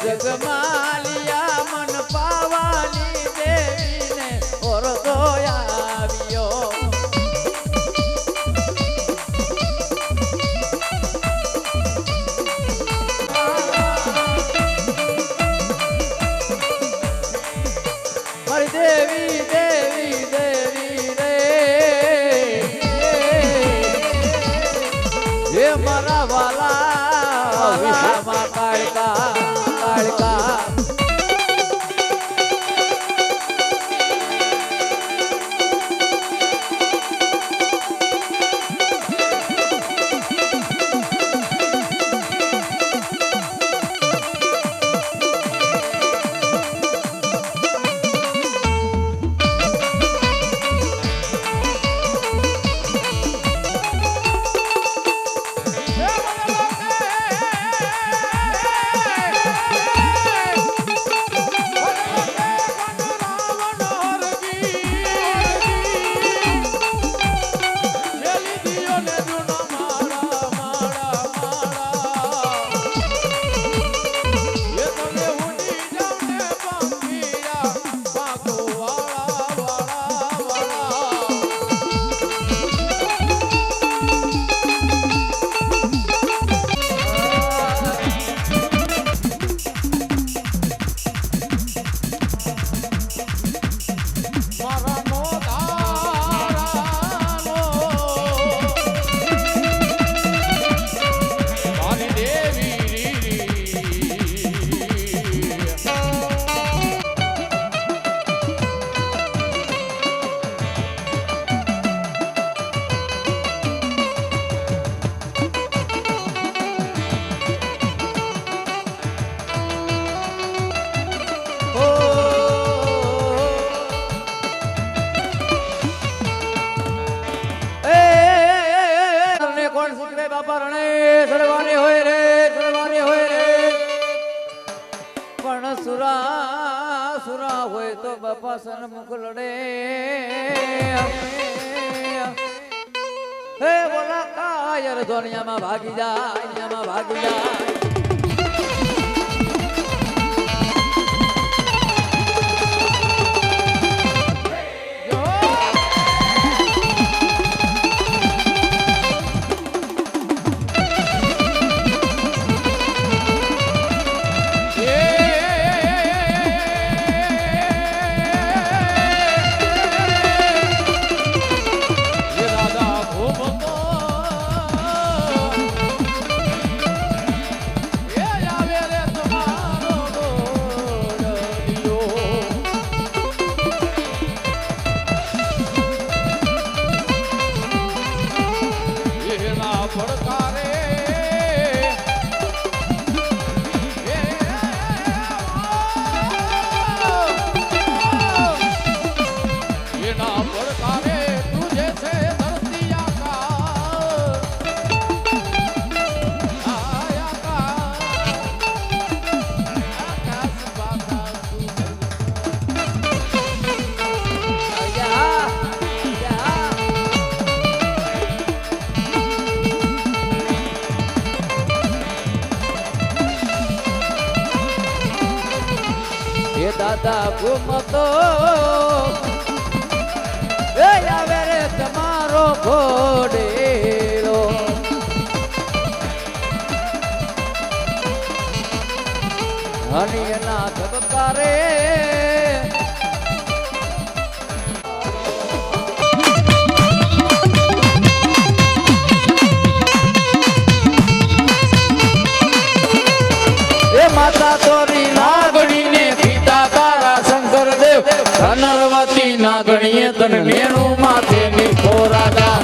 જગમાલિયા મન પાવાની દેવીને ઓરતો આવ્યો મારી દેવી દેવી દેવી રે હે મારા વાલા કાળકા કાળકા સુરા હોય તો બાપા સન્મુખ લડે હે બોલા કાયર દુનિયામાં ભાગી જાય દાદા ઘૂમતો એ આવે રે તમારો ઘોડેલો હનિયના ધબકારે એ માતા તોરી લાગણીને ધનરવતી ના ગણીએ તન મેણું માથે નીખો રાજા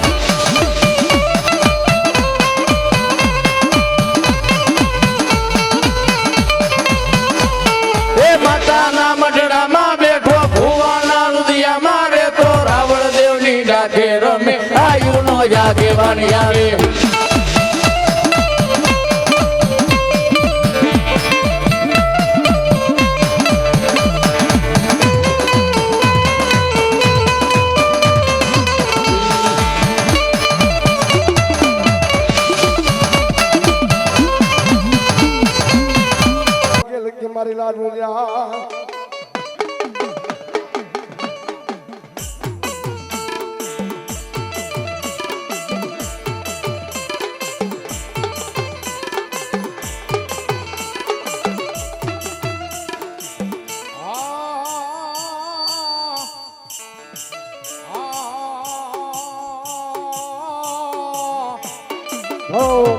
લેવાની આવે મારી લાડુલિયા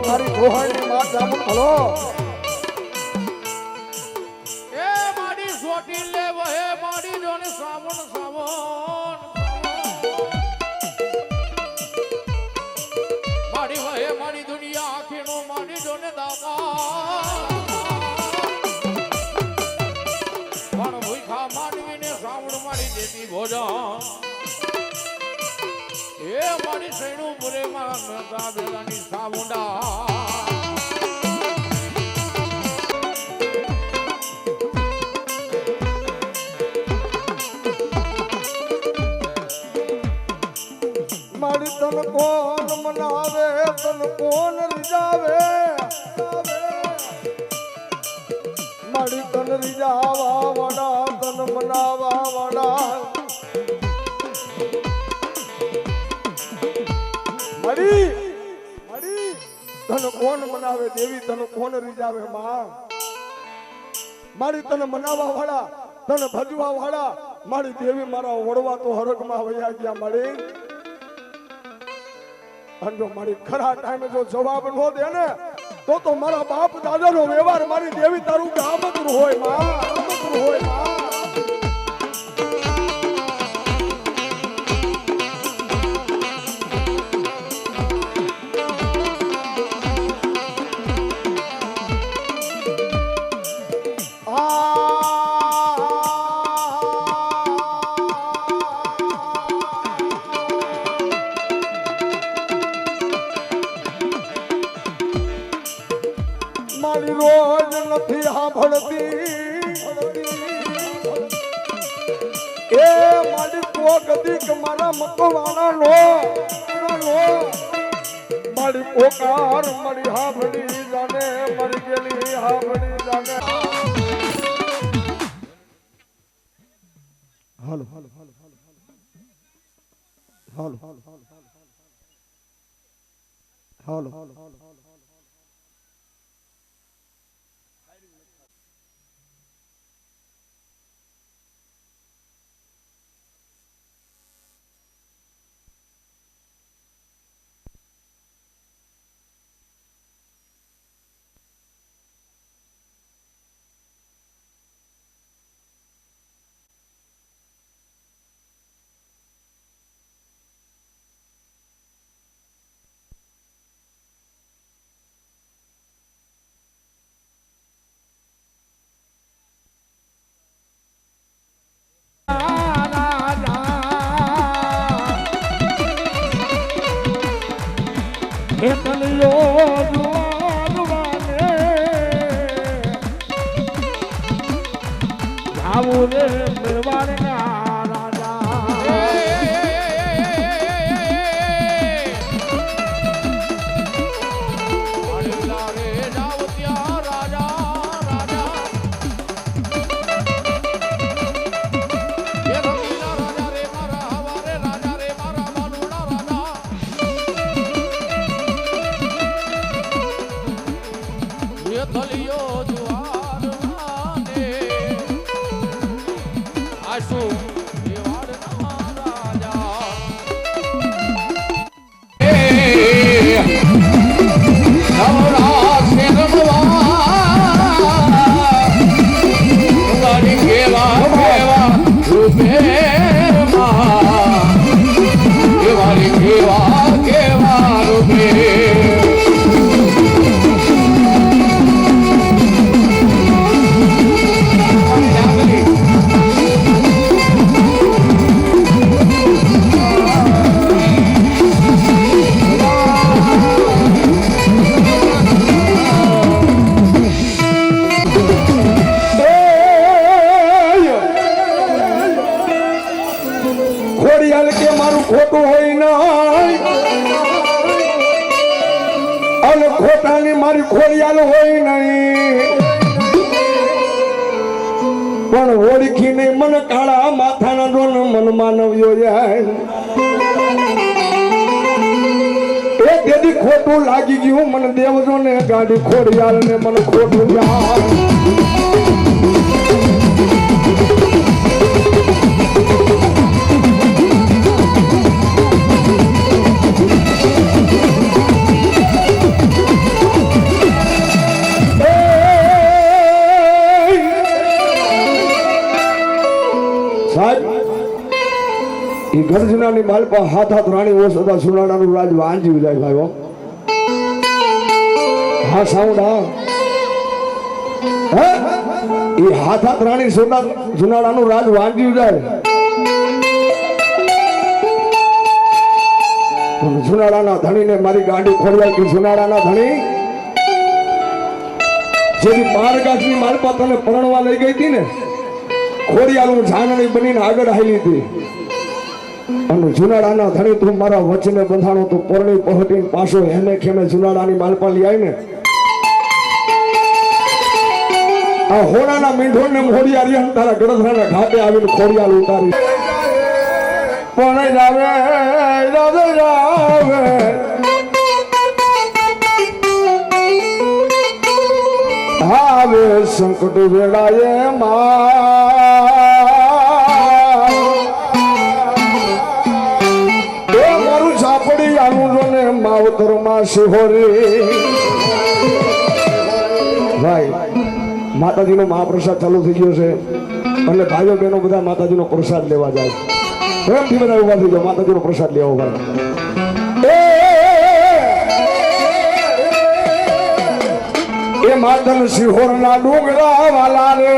મારી ગોહાણી માં જામુન ભલો મારી તન કોણ મનાવે તન કોણ રીજાવે મારી તન રીજાવા વાડા તન મનાવા વાડા મારી મારી તન કોણ મનાવે દેવી તન કોણ રીજાવે માં મારી તન મનાવા વાળા તન ભજવા વાળા મારી દેવી મારા ઓળવા તો હરકમાં વયા ગયા મારી અને જો મારી ખરા ટાઈમે જો જવાબ ન દે ને તો મારા બાપ દાદાનો વ્યવહાર મારી દેવી તારું ગામતરું હોય માં ગામતરું હોય માં મારી રોજ નથી સાંભળતી એ મારી કોક દીક મારા મકવાણા નો મારી પોકાર મારી હાભળી જાને મરી ગયેલી હાભળી જાને હાલો હાલો હાલો હાલો હાલો હાલો હાલો મારી ખોડિયાલ હોય નહીં પણ ઓળખીને મન કાળા માથાના ડોન મન માનવ્યો જાય એ તેથી ખોટું લાગી ગયું મને દેવજો ને ગાડી ખોડિયાલ ને મને ખોટું જાય એ ગર્જનાની માલપા હાથ હાથ રાણી ઓસતા સુનાડાનું રાજ વાંજી જાય ભાઈઓ હા સાઉન્ડ હા એ હાથ હાથ રાણી સુનાડાનું રાજ વાંજી જાય સુનાડાના ધણીને મારી ગાંડી ખોડિયાલ કે સુનાડાના ધણી જેથી બારગાછની માલપા તને પરણવા લઈ ગઈ હતી ને ખોડિયાલ હું જાનણી બનીને આગળ હાલી હતી અને જુનાડાના ધણી તું મારા વચને બંધાણો તું પરણી પહોંચીને પાછો હેમે ખેમે જુનાડાની માલપા લઈ આવી ને આ હોનાના મીંઢોળ ને મોડિયા રહ્યા તારા ગળધરાના ઘાટે આવીને ખોડિયાલ ઉતારી પણ જાવે આવે સંકટ વેળાએ મારું સાપડી આનું જોને માવતર માં શિહોરી ભાઈ માતાજીનો મહાપ્રસાદ ચાલુ થઈ ગયો છે એટલે ભાઈઓ બહેનો બધા માતાજીનો પ્રસાદ લેવા જાય પ્રેમથી બધા ઉભા થઈ જાઓ માતાજીનો પ્રસાદ લેવો ભાઈ એ માતન શિહોરના ડુંગરા વાલા રે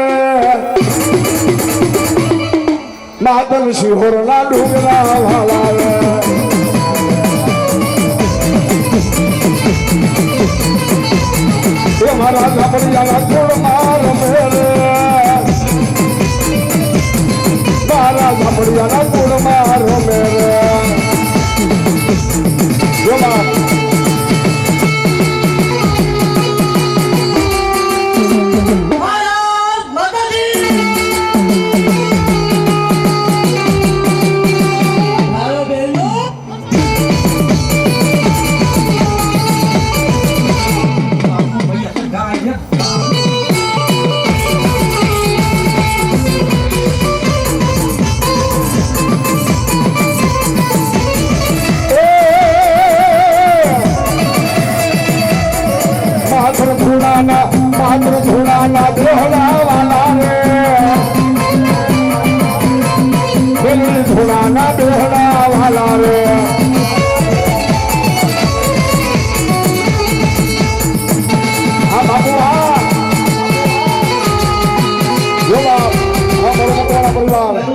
માતન શિહોરના ડુંગરા વાલા રે એ મારા ઝાપડિયાના કુળમાં રમે રે મારા ઝાપડિયાના કુળમાં રમે રે માત્ર ધૂળાના દોહલા વાલા રે ધૂળાના દોહલા વાલા રે હા બાપુ હા પરિવાર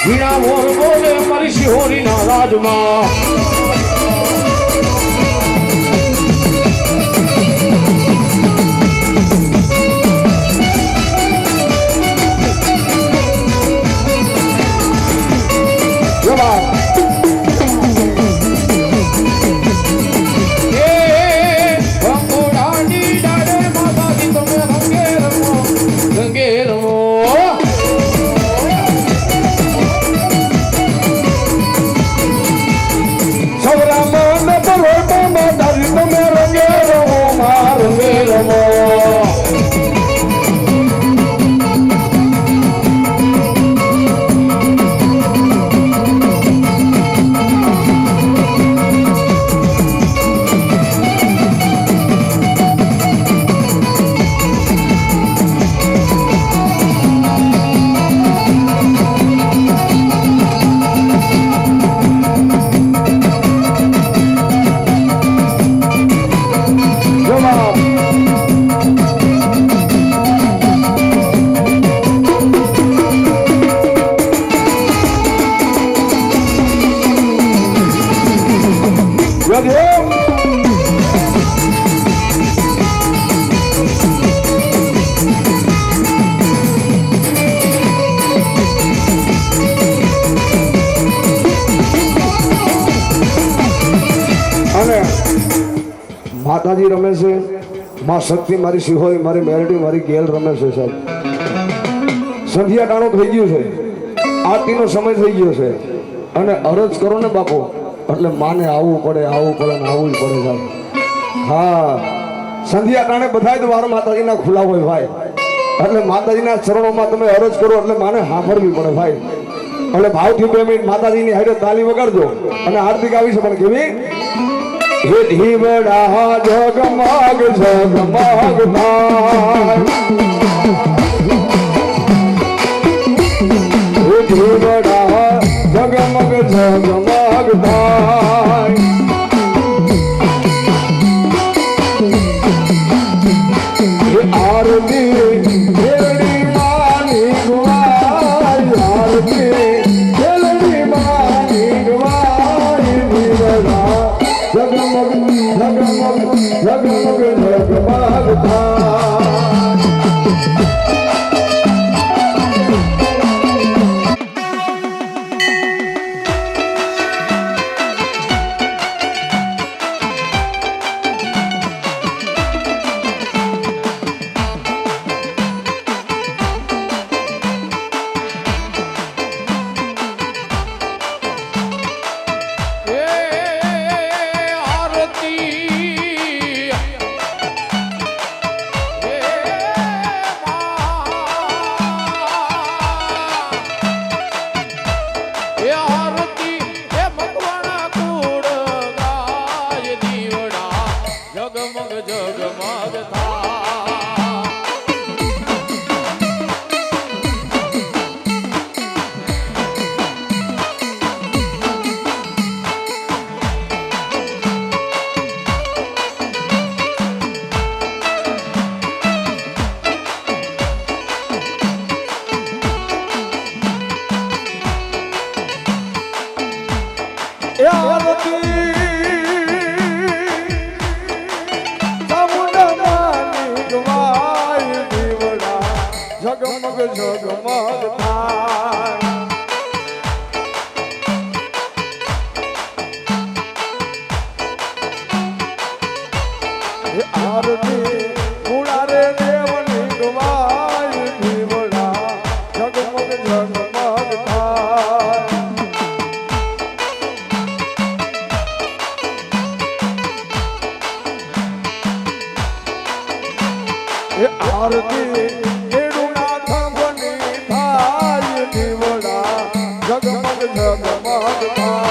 ઝીણા મોર બોલે મારી શિહોરીના રાજમાં માં શક્તિ મારી સિહોરી મારી મેરડી મારી ગેલ રમે છે સાહેબ. સંધ્યા ટાણું થઈ ગયું છે, આરતીનો સમય થઈ ગયો છે અને અરજ કરો ને બાપુ એટલે માને આવવું પડે ને આવવું જ પડે સાહેબ. હા, સંધ્યા ટાણે બધા જ વાર માતાજીના ખુલ્લા હોય ભાઈ, એટલે માતાજીના ચરણોમાં તમે અરજ કરો એટલે માને સાંભળવી પડે ભાઈ. એટલે ભાવથી 2 મિનિટ માતાજીની હારે તાલી વગાડજો અને આરતી ગાવી છે પણ કેવી? હે ધીવડા જગમગ જગમગ થાય, હે ધીવડા જગમગ જગમગ થાય, હે આરતી મેરડી માની ગુવાય, આરતી મેરડી માની ગુવાય, ધીવડા જગમગ જગમગ જગમગ જગમગ થાય. જગમગ જગમગ થાય, આરતી મુળારે દેવની ગવાય, દીવડા જગમગ જગમગ થાય. આરતી જગમગ જગમગ થાય.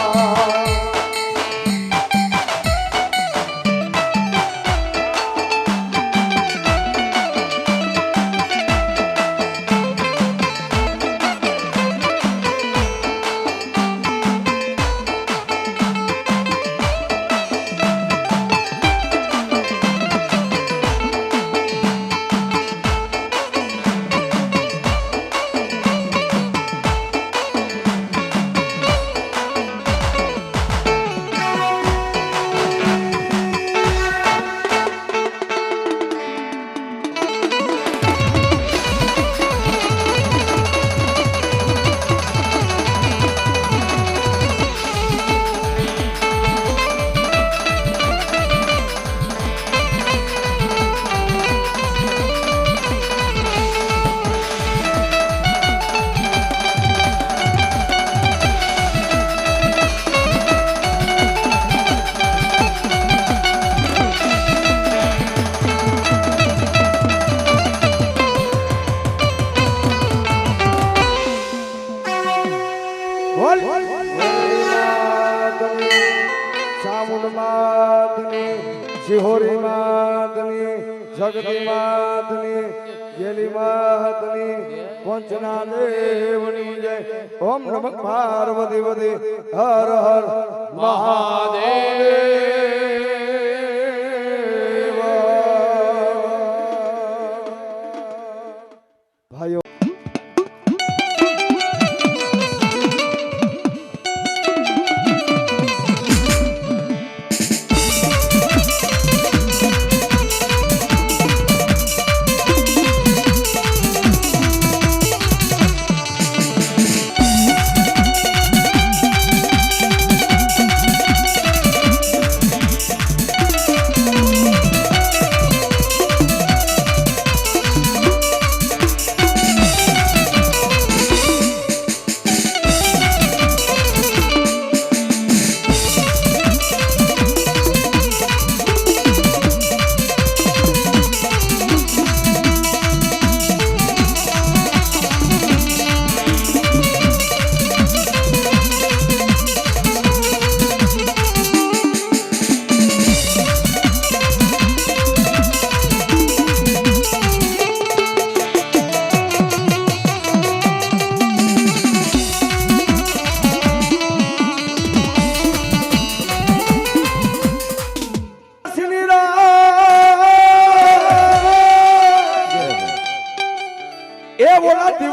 ચામુંડ માતની, શિહોરી માતની, જગતી માતની, ગેલી માતની, પંચના દેવની જય. ઓમ નમઃ પાર્વતી પતિ હર હર મહાદેવ. ભાઈઓ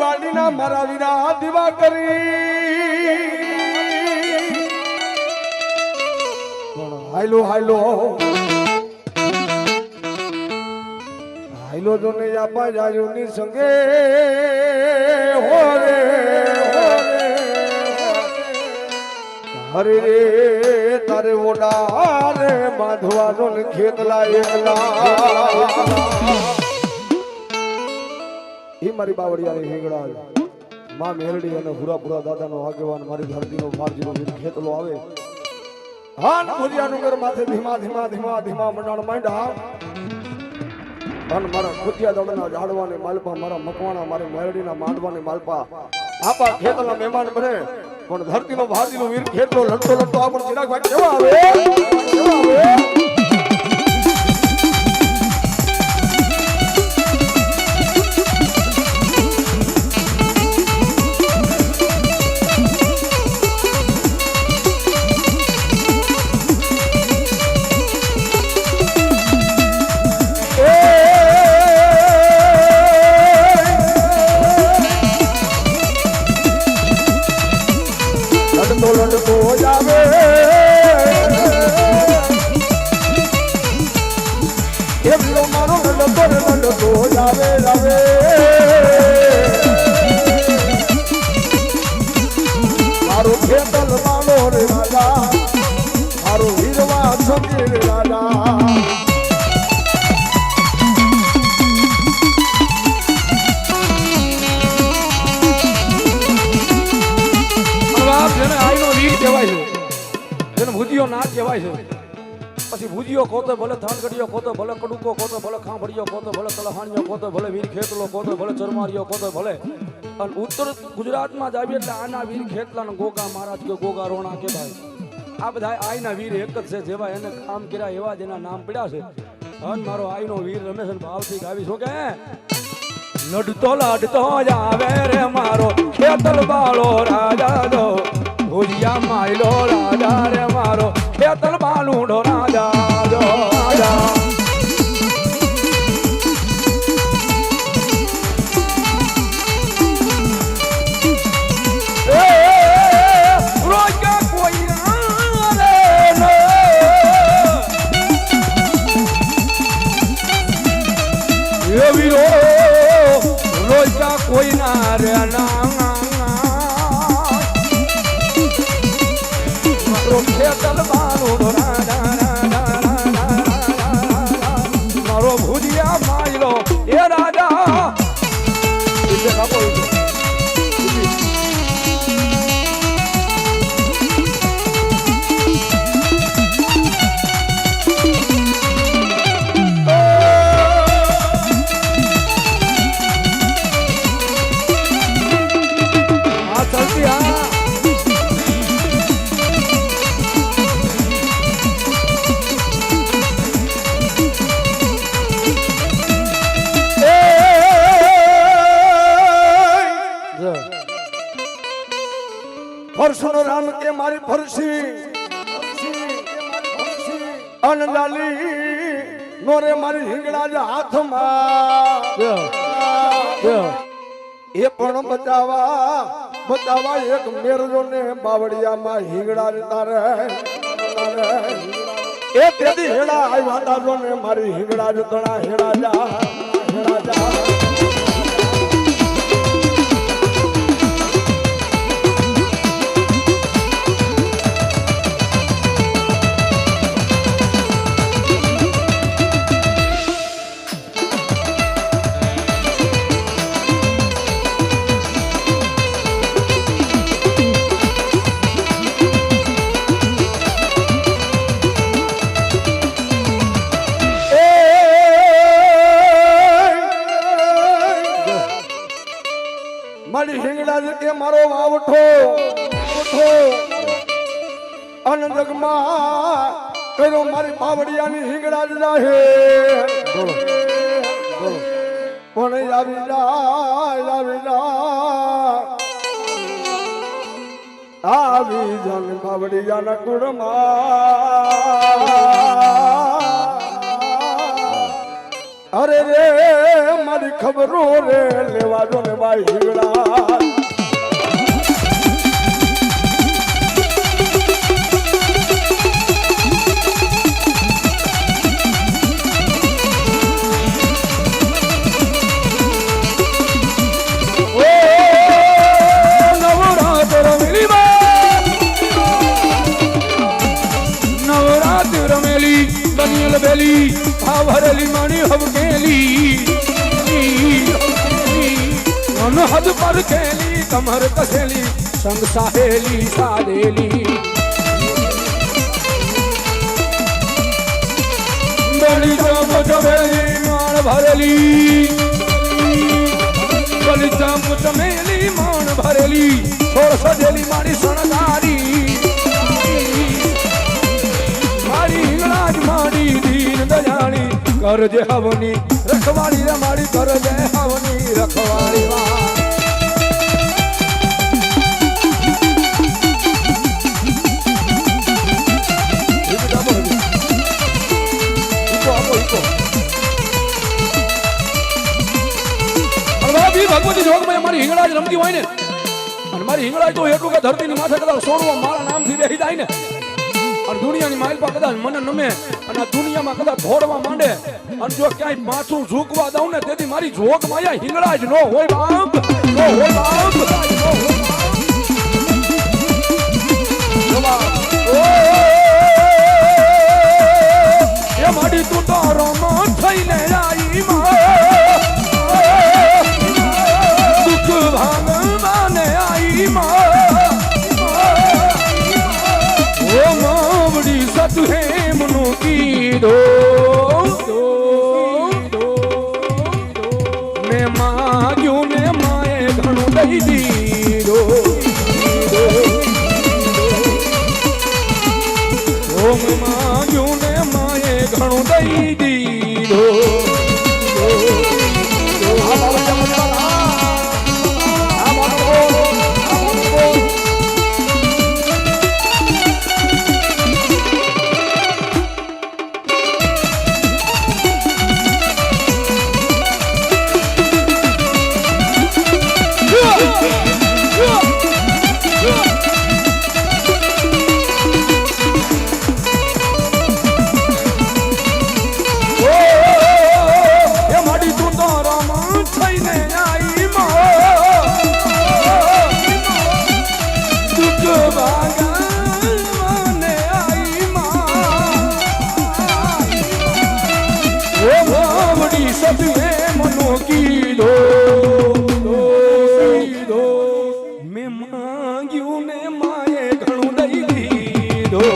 ગાડીના મારા વીરા દીવા કરી પણ હાયલો હાયલો હાયલો જો ને આપા જાયો ની સંગે હોરે હરે રે તારે ઓડા રે બાંધવાનો ને ખેતલા એકલા એ મારી બાવળિયા હિંગડા માં મેરડી અને હુરાપુરા દાદાનો આગેવાન મારી ધરતીનો મારજીનો વીર ખેતલો આવે હા ને ભુજિયાનું ઘર માથે ધીમા ધીમા ધીમા ધીમા મંડાણ માંડા અને મારા ખુદિયા દળના ઝાડવાને માલપા મારા મકવાણા મારી મેરડીના માંડવાને માલપા આપા ખેતના મહેમાન બને પણ ધરતીનો ભારતીનો વીર ખેતલો લડતો લડતો આપણ ચિરાગભાઈ કેવા આવે લડતો જાવે એમનો મારો લડતો જાવે જાવે મારો ખેતલ માનો રે રાજા મારો વીરવા સંગીર રાજા ભુજિયો ના કહેવાય છે પછી ભુજિયો કોતો ભલે થાનગઢિયો કોતો ભલે કડુકો કોતો ભલે ખાંભડિયો કોતો ભલે તલહાણિયો કોતો ભલે વીર ખેતલો કોતો ભલે ચરમારિયો કોતો ભલે અને ઉત્તર ગુજરાતમાં જ આવી એટલે આના વીર ખેતલા ને ગોગા મહારાજ કે ગોગા રોણા કે ભાઈ આ બધા આઈના વીર એક જ છે જેવા એને કામ કર્યા એવા જ એના નામ પડ્યા છે અને મારો આઈનો વીર રમેશ ભાવથી ગાવી છો કે લડતો લડતો જાવે રે મારો ખેતલ બાળો રાજા જો ભુજિયા માયલો રાજા રે મારો ખેતલ બાલુડો રાજા જો રાજા રોજા કોઈ રે વીરો રોજા કોઈ ના રે ના મારો ભુજિયા માયલો એ રાજા ચલતી હા ફરસનો રામ કે મારી ફરસી અનલાલી નોરે મારી હિંગડા જ હાથમાં એ પણ બચાવા એક મેરજો ને બાવળિયામાં હિંગડા જતા રહે એ તેથી હેડા આવ્યા દાદો ને મારી હિંગડા જતણા હેડા જા મારી હિંગડા કે મારો વાવઠો અનજગમાં કર્યો મારી બાવળિયાની હિંગડા જ જાહે પણ આવી જન બાવળિયાના કુળમાં અરે રે મારી ખબરો રે લેવા દો ને ભાઈ હિંગળા બેલી ભરેલી માણી હવકેલી અનહદ પર કેલી કમર કસેલી સંગ સાહેલી સાદેલી બેલી ચમ ચમેલી માણ ભરેલી બેલી ચમ ચમેલી માણ ભરેલી છોડ સજેલી મારી શણગારી મારી હિંગળાજ મારી દીન દયાળી કરજે હવની રખવાળી રે મારી કરજે હવની રખવાળી ભગવતી જોગમાં મારી હિંગળાજ રમતી હોય ને અને મારી હિંગળાજ તો એટલું કે ધરતીની માથે કદાચ સોડવા મારા નામથી બેસી જાય ને અને દુનિયાની માઇલ પર કદાચ મને નમે અને આ દુનિયામાં કદાચ ભોળવા માંડે અને જો ક્યાંય માથું ઝૂકવા દઉં ને તેથી મારી જોગ માયા હિંગળા જ નો હોય બાપ નો હોય બાપ એ માડી તું તો રમો થઈને આવી દુઃખ ભાગવાને આવી સતુહે મનો કીધો મેં માગ્યું ને માએ ઘણું દઈ દીધો મેં માગ્યું ને માએ ઘણું દઈ દીધો મેં માંગ્યું ને માએ ઘણું દઈ દીધો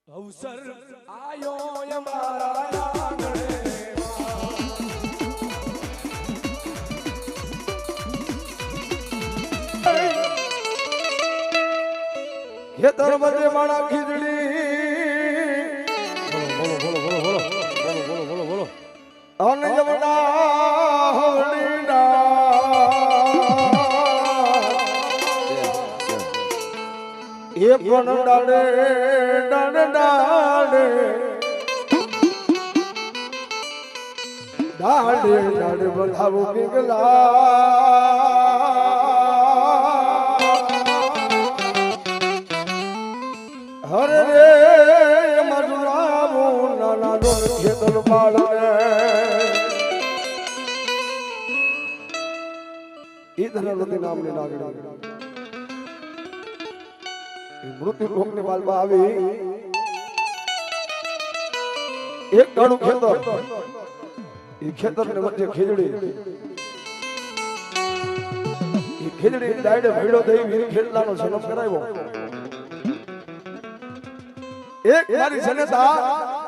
અવસર આયો અમારા આંગણે ખેતર બધે માણા ખીજડી અને જમણા હવડીના એ પણ ડાળે ડાળે ડાળે ડાળે ડાળે બધાવું પીગલા હરે રે મધુરાવો મારો ખેતર બાળને એ ધનવતી નામની નાગણી મૃત્યુ લોકની વાલમાં આવી એક ગાડું ખેતર એ ખેતરની વચ્ચે ખીજડી એ ખીજડી ડાયડે ભેડો થઈ વીર ખેડલાનો જન્મ કરાવ્યો એક મારી જનતા